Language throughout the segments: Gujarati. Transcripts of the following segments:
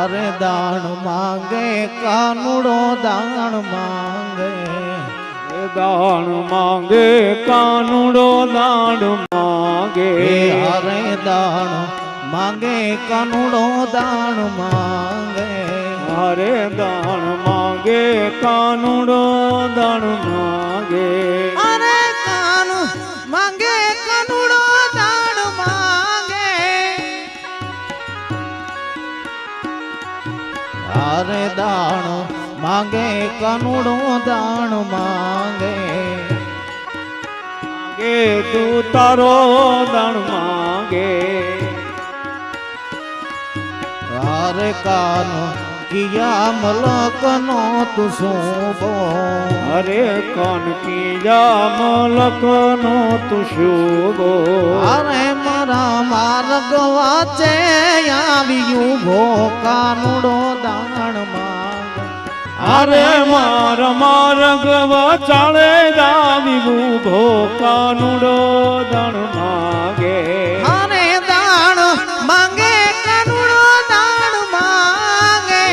अरे दान मांगे कानूड़ो दान मांगे दान मांगे कानूड़ो दान मांगे अरे दान मांगे कानूड़ो दान मांगे अरे दान मांगे कानूड़ो दान मांगे अरे कान मांगे कानूड़ो दान मांगे अरे दान मांगे कानूड़ो दान मांगे मांगे तू तारो दान मांगे अरे कान किया मलक नो तू सूबो अरे कान किया मलक नो तू शुभो अरे मारा मार्ग वाचे आवियू भो कानूड़ो दान मांगे अरे मार मार्ग वाचाले दावी भो कानूड़ो दान मांगे अरे दान मांगे कानूड़ो दान मांगे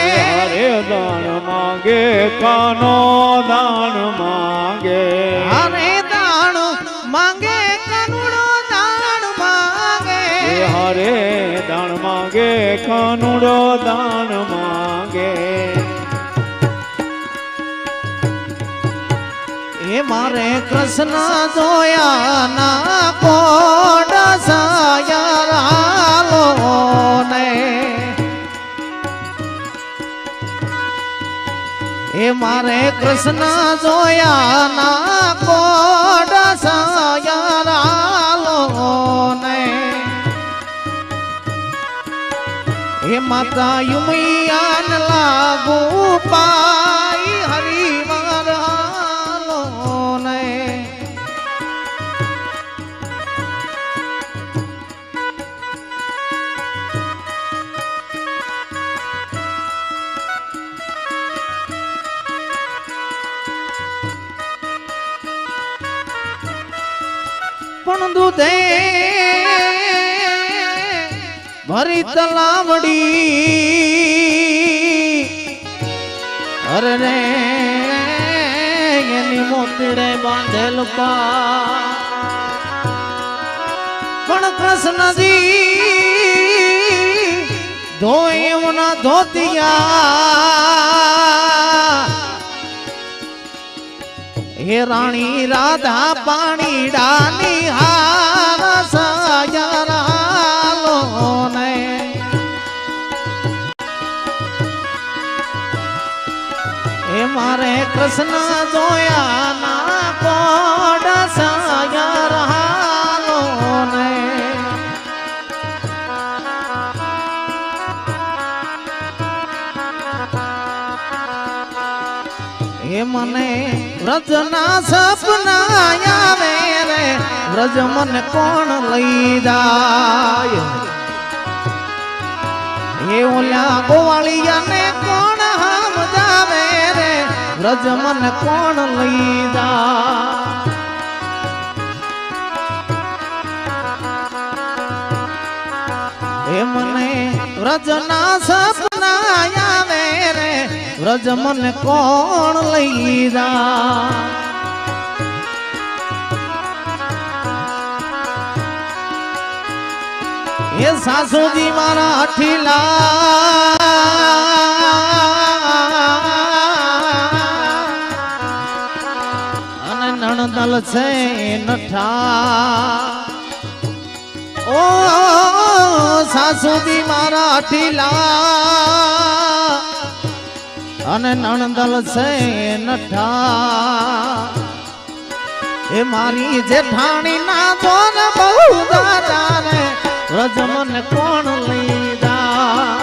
अरे दान मांगे कानो दान मांगे अरे दान मांगे कानूड़ो दान मांगे हरे दान मांगे कानूड़ो दान मांगे ये मारे कृष्ण जोया ना कोड सायरालो ने ये मारे कृष्ण जोया ना कोड सायरालो ने ये माता युमियान लागू पाई हरि मारालो ने पण दूधे भरी तलावड़ी अरे रे एनी मोतीड़े बांधेल पा पण कृष्ण जी धोए मुना धोतिया हे रानी राधा पानी डाली हार सायरा लोने हे मारे कृष्ण जोया ना कोड सायरा लोने हे मने व्रजना सपना आवे रे व्रज मन कोण लई जाय हे ओल्या गोवालिया ने कोण हम जावे रे व्रज मन कोण लई जाय हे मने व्रजना सपना आवे रे व्रज मन कोण लई जाय ये सासू जी मारा अठीला अने नणदल से नठा ओ सासू जी मारा अठीला अने नणदल से नठा ए मारी जेठाणी ना दोन बहु दादा रे व्रज मन कोण लई जाय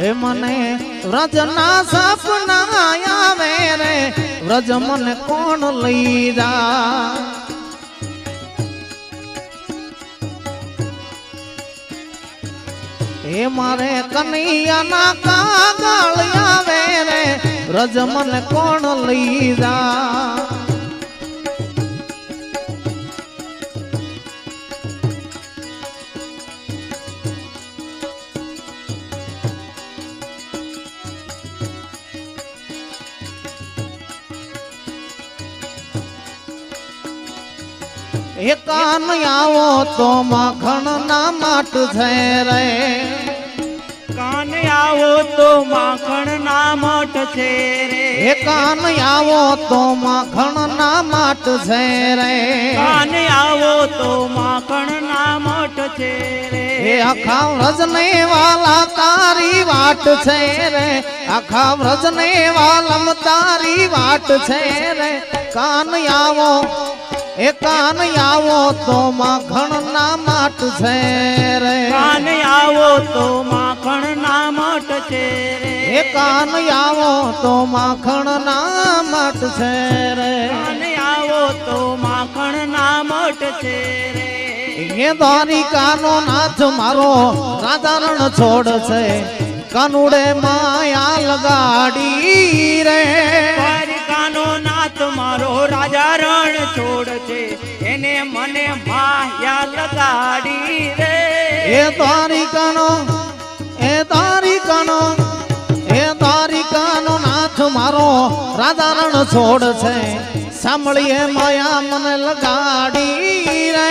ए मने व्रज ना सपना आवे रे व्रज मन कोण लई जाय ए मारे कन्हैया ना कागल आवे रे व्रज मन कोण लई जाय એ કાન આવો તો માખણ ના માટ છે રે કાન આવો તો માખણ ના મઠ છે રે એ કાન આવો તો માખણ ના માટ છે રે કાન આવો તો માખણ ના મઠ છે રે એ આખા વ્રજને વાલા તારી વાટ છે રે આખા વ્રજને વાલમ તારી વાટ છે રે કાન આવો એ કાન આવો તો માખણ ના માટ છે રે કાન આવો તો માખણ ના મઠ છે રે એ કાન આવો તો માખણ ના માટ છે રે કાન આવો તો માખણ ના મઠ છે રે એ દ્વારિકાનો નાથ મારો રાધારણ છોડ છે કાનુડે માયા લગાડી રે દ્વારિકાનો નાથ મારો રાજા રણ છોડ છે એને મને માયા લગાડી રે એ દ્વારિકાનો એ દ્વારિકાનો એ દ્વારિકાનો નાથ મારો રાધારણ છોડ છે સાંભળીએ માયા મને લગાડી રે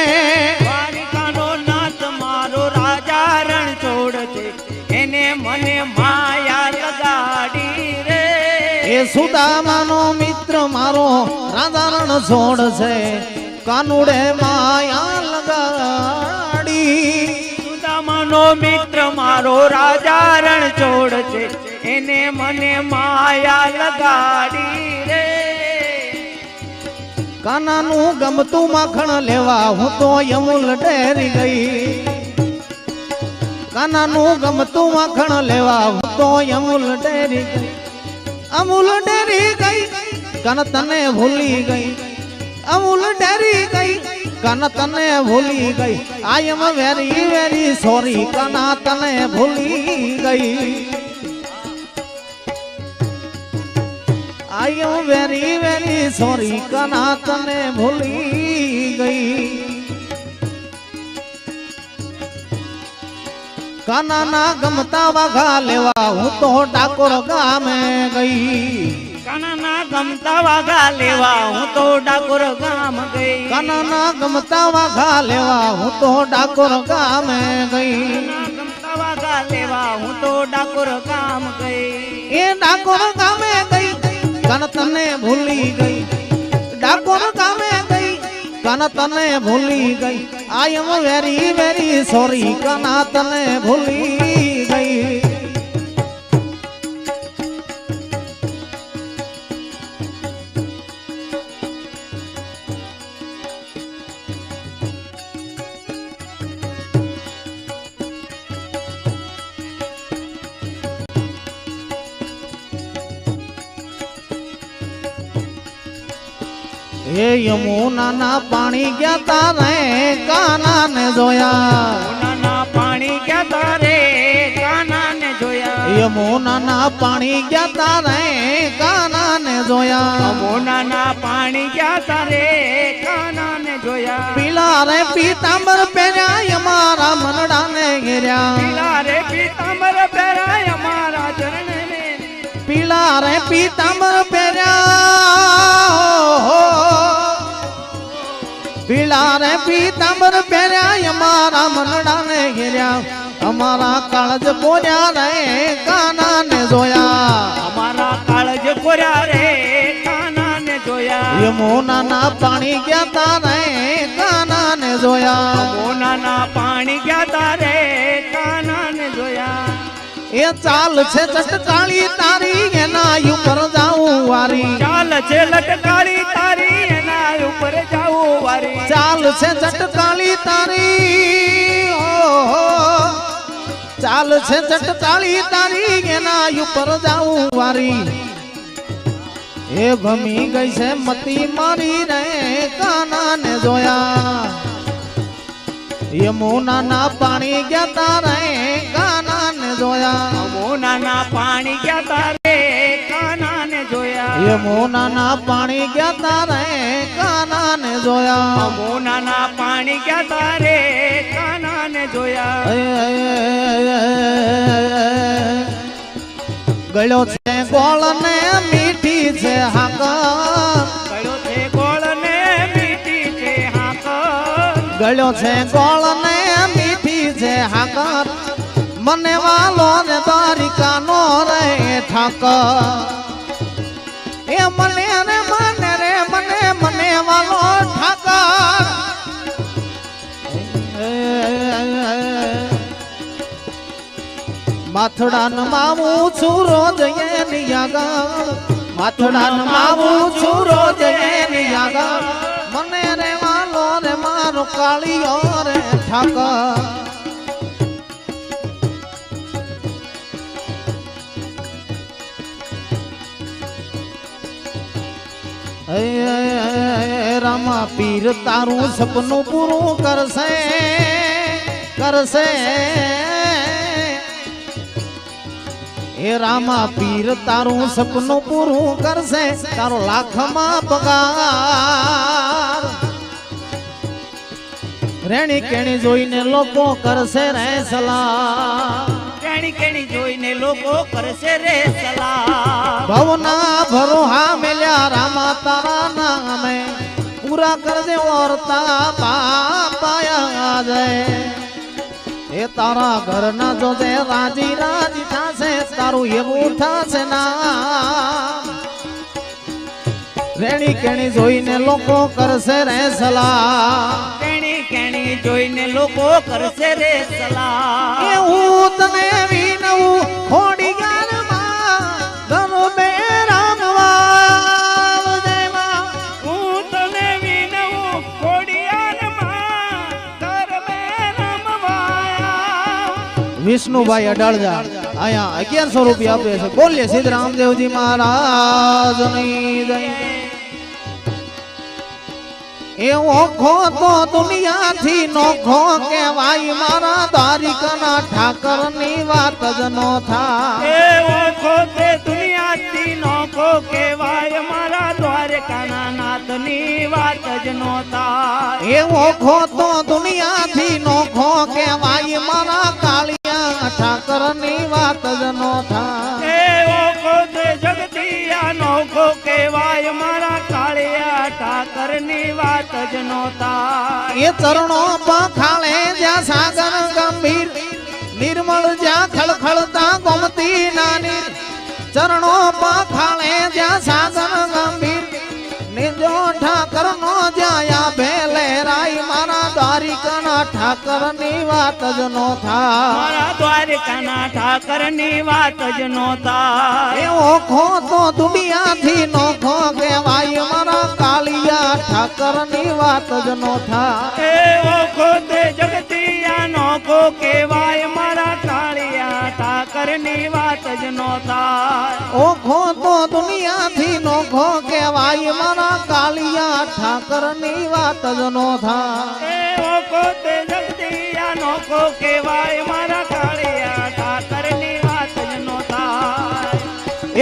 દ્વારિકાનો નાથ મારો રાજા રણ છોડ છે એને મને માયા લગાડી રે એ સુદામાનો મિત્ર મારો રાધારણ છોડ છે કાનુડે માયા લગાડી સુદામાનો મિત્ર મારો રાજા રણ છોડ છે એને મને માયા લગાડી રે કાનાનું ગમતું માખણ લેવા હું તો યમુલ ડેરી ગઈ કાનાનું ગમતું માખણ લેવા હું તો યમુલ ડેરી ગઈ અમૂલ ડેરી ગઈ કન તને ભૂલી ગઈ અમૂલ ડેરી ગઈ કન તને ભૂલી ગઈ આઈ એમ વેરી વેરી સોરી કના તને ભૂલી ગઈ આઈ એમ વેરી વેરી સોરી કના તને ભૂલી ગઈ કાનાના ગમતા વાઘા લેવા હું તો ડાકોર ગામે ગઈ કાનાના ગમતા વાઘા લેવા હું તો ડાકોર ગામ ગઈ કાનાના ગમતા વાઘા લેવા હું તો ડાકોર ગામે ગઈ કાનાના ગમતા વાઘા લેવા હું તો ડાકોર ગામ ગઈ એ ડાકોર ગામે ગઈ કન તને ભૂલી ગઈ ડાકોર ગામે ગઈ કન તને ભૂલી ગઈ આઈ એમ વેરી વેરી સોરી કના તને ભૂલી ગઈ એ યમુનાના પાણી ગયા તારે કાનાને જોયા યમુનાના પાણી ગયા તારે કાનાને જોયા યમુનાના પાણી ગયા તારે કાનાને જોયા યમુનાના પાણી ગયા તારે કાનાને જોયા પીલા રે પીતાંબર પહેર્યા અમારા મનડાને ઘેર્યા પીલા રે પીતાંબર પહેરાય અમારા ચરણને પીલા રે પીતાંબર પહેર્યા પીલા રે પીતાંબર પહેર્યા અમારા મનડાને ઘેર્યા અમારા કાળજ પોર્યા રે કાનાને જોયા અમારા કાળજ કોર્યા રે કાનાને જોયા યમુનાના પાણી ગયા તારે કાનાને જોયા યમુનાના પાણી ગયા તારે કાનાને જોયા એ ચાલ છે ચટકાળી તારી એના ઉપર જાઉં વારી ચાલ છે લટકાળી તારી એના ઉપર જાવું વારી ચાલ છે ચટકાળી તારી ચાલ છે ચટકાળી તારી એના ઉપર જાઉં વારી એ ભમી ગઈ છે મતી મારી રે કાનાને જોયા યમુનાના પાણી ગયા તારે કાનાને જોયા યમુનાના પાણી ગયા તારે કાનાને જોયા યમુનાના પાણી ગયા તારે કાનાને જોયા યમુનાના પાણી ગયા તારે કાનાને જોયા ગળ્યો છે ગોળ ને મીઠી છે હાકર ગળ્યો છે ગોળ ને મીઠી છે હાકર ગળ્યો છે ગોળ ને મીઠી છે હાકર મને વાલો ને દ્વારિકાનો રે ઠાકર એ મને રે મને રે મને મને વાલો ઠાકર માથડાન માવું છું રોજ એની આગળ માથડાન માવું છું રોજ એની આગળ મને રે વાલો રે મારો કાળિયો રે ઠાકર રામા પીર તારું સપનું પૂરું કરશે કરશે એ રામા પીર તારું સપનું પૂરું કરશે તારો લાખમાં પગાર રેણી કેણી જોઈને લોકો કરશે રે સલાહ કેણી કેણી જોઈને લોકો કરશે રે સલાહ ભવના ભરોહા મેલ્યા રામા તારા નામે પૂરા કરજે વર્તા પાપાયા જાય એ તારા ઘરના જોજે રાજી રાજી થાશે તારું એવું થાશે ના રેણી કેણી જોઈને લોકો કરશે રે સલાહ કેણી કેણી જોઈને લોકો કરશે રે સલાહ એ હું તને વિનવું ખોડી ગાનમાં ગમે રામવાલ જયમાં હું તને વિનવું ખોડિયારમાં ગરબે રમવાયા વિષ્ણુભાઈ અડાળજા અહીંયા 1100 રૂપિયા આપે છે બોલીએ સિદ્ધ રામદેવજી મહારાજની જય એ ઓખો તો દુનિયાથી નોખો કહેવાય મારા દ્વારિકાના ઠાકરની વાત જ નો થાય એ ઓખો તે દુનિયાથી નોખો કહેવાય મારા દ્વારકાના નાથની વાત જ નો થાય એ ઓખો તો દુનિયાથી નોખો કહેવાય મારા કાળિયા ઠાકરની વાત જ નો થાય એ ઓખો તે જગતિયા નોખો કહેવાય મારા કાળિયા ઠાકરની વાત જ નો થાય એ ચરણો પખાળે જ્યાં સાગર ગંભીર નિર્મળ જ્યાં ખળખળતા ગોમતી નાની ચરણો પખાળે જ્યાં સાગર ગંભીર નિજો ઠાકર નો જ્યાં ભેલે રાય મારા દ્વારિકાના ઠાકરની વાત જ નો થાય મારા દ્વારકાના ઠાકરની વાત જ નો થાય એ ઓખો તો દુનિયાથી નોખો કહેવાય મારા કાળિયા ઠાકરની વાત જ નો થાય એ ઓખો તે જગતિયા નોખો કહેવાય મારા કાળિયા ઠાકરની વાત જ નો થાય ઓખો તો દુનિયાથી નોખો કહેવાય મારા કાળિયા ઠાકરની વાત જ નો થાય એ ઓખો તે જગતિયા નોખો કહેવાય મારા કાળિયા ઠાકરની વાત જ નો થાય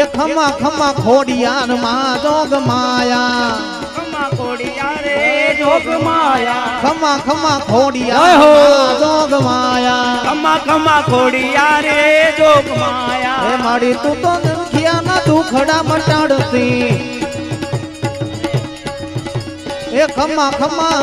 એ ખમા ખમા ખોડિયાર માં જોગ માયા ખમા ખોડિયા રે જોગ માયા ખમા ખમા ખોડિયાર માં જોગ માયા ખમા ખમા ખોડિયા રે જોગ માયા એ માડી તું તો દુખિયા ના દુખડા મટાડતી એ ખમા ખમા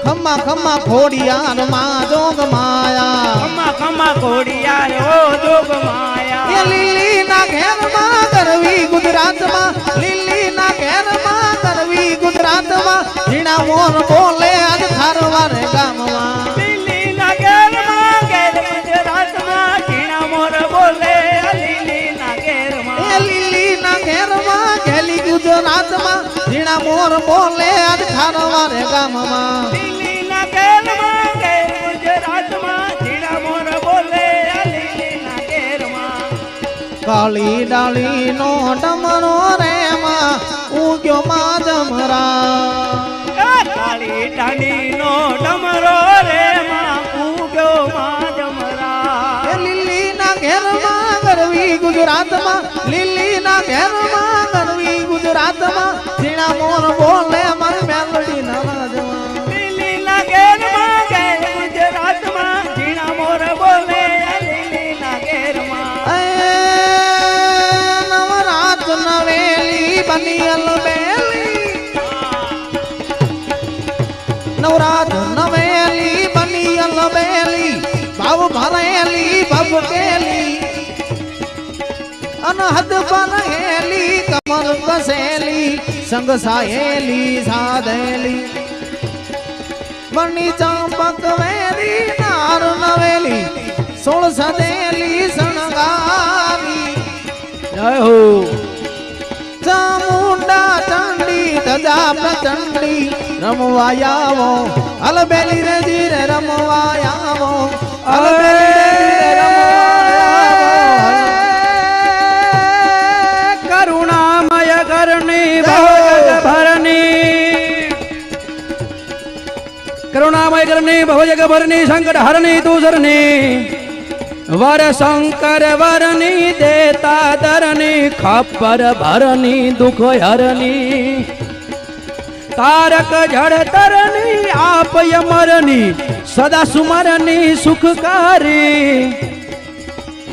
ખમા ખમા ખોડિયાર માં જોગ માયા ખમા ખમા ખોડિયા રે ઓ જોગ માયા એ લીલી ના ઘેર માં કરવી ગુજરાત માં લીલી ના ઘેર માં કરવી ગુજરાત માં જીણા મોર બોલે આજ ખારવાર ગામમાં લીલી ના ઘેરમાં ઘેર ગુજરાતમાં ઝીણા મોર બોલે લીલી ના ઘેરમાં એ લીલી ના ઘેર માં ઘેલી ગુજરાત માં જીણા મોર બોલે આજ ખારવાર ગામમાં લીલી ના ઘેરમાં ઘેર ગુજરાતમાં ઝીણા મોર બોલે લીલી ના ઘેરમાં કાળી ડાળી નો ડમરો રે માં ઉગ્યો માં જમરા કાળી ટાણી નો ડમરો રે માં ઉગ્યો માં જમરા એ લીલી ના ઘેર માં ગરવી ગુજરાત માં લીલી ના ઘેર માં ગરવી ગુજરાત માં જીણા મોર બોલે મારી મેલડી ના રાજમાં લીલી ના ઘેરમાં ઘેર ગુજરાતમાં ઝીણા મોર બોલે લીલી ના ઘેરમાં નવરાત નવેલી બની અલબેલી નવરાત નવેલી બની અલબેલી ભાવ ભરેલી ભબકેલી અનહદ બનેલી કમર કસેલી સંગ સાયેલી સાધેલી બની ચંપક વેરી નાર નવેલી સોળ સદેલી શણગારી જય હો ચામુંડા ચંડી ધજા પ્રચંડી રમવાયાવો અલબેલી રે જીરે રમવાયાવો અલબેલી રે રમવાયાવો કરુણામય કરણી ભવજગ ભરની કરુણામય કરણી ભવજગ ભરની સંકટ હરની તુસરની વર શંકર વરની દેતા દરની ખપ્પર ભરની દુઃખ હરની તારક જળતરની આપ યમરની સદા સુમરની સુખકારી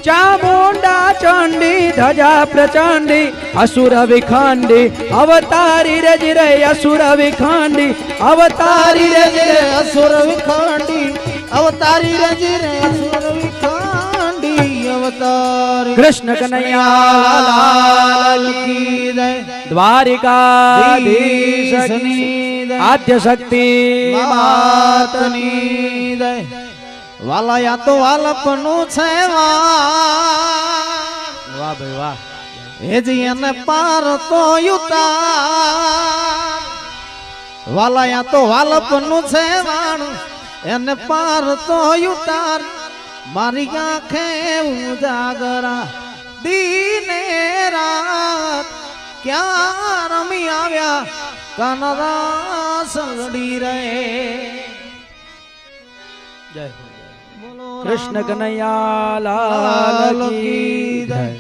ચામુંડા ચંડી ધજા પ્રચંડી અસુર વિખંડી અવતારી રજરે અસુર વિખંડી અવતારી રજરે અસુર વિખંડી અવતારી રજરે અસુર વિખંડી અવતારી કૃષ્ણ કનૈયા લાલ કી જય દ્વારિકાધીશની આદ્ય શક્તિ માતની જય વાલાયા તો વાલપનું છે વાહ ભાઈ વાહ હેજી એને પાર તો યુતાર વાલાયા તો વાલપનું છે વાણ એને પાર તો યુતાર મારી આંખે ઉજાગરા દીને રાત ક્યાં રમી આવ્યા કાનરા સંગડી રહે જય કૃષ્ણ કનૈયા લાલ કી જય